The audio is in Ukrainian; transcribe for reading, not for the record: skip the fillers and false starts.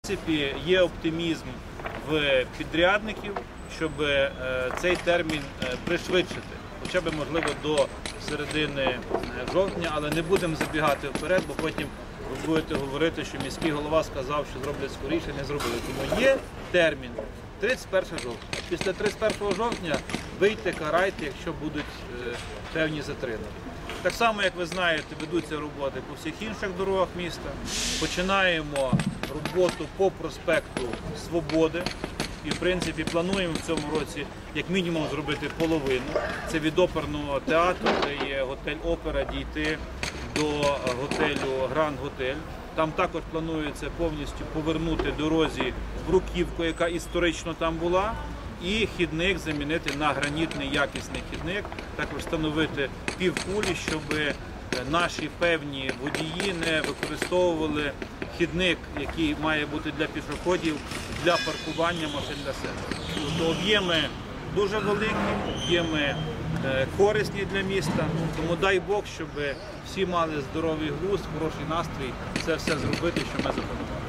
принципі, є оптимізм в підрядників, щоб цей термін пришвидшити, хоча б, можливо, до середини жовтня, але не будемо забігати вперед, бо потім ви будете говорити, що міський голова сказав, що зроблять скоріше, не зробили. Тому є термін 31 жовтня. Після 31 жовтня вийте, карайте, якщо будуть певні затримки. Так само, як ви знаєте, ведуться роботи по всіх інших дорогах міста. Починаємо роботу по проспекту Свободи. І, в принципі, плануємо в цьому році як мінімум зробити половину. Це від оперного театру, де є готель «Опера», дійти до готелю «Гранд Готель». Там також планується повністю повернути дорозі бруківку, яка історично там була, і хідник замінити на гранітний якісний хідник, також встановити півкулі, щоб наші певні водії не використовували хідник, який має бути для пішоходів, для паркування машин для себе. Тобто об'єми дуже великі, об'єми корисні для міста, тому дай Бог, щоб всі мали здоровий глузд, хороший настрій, це все зробити, що ми запланували.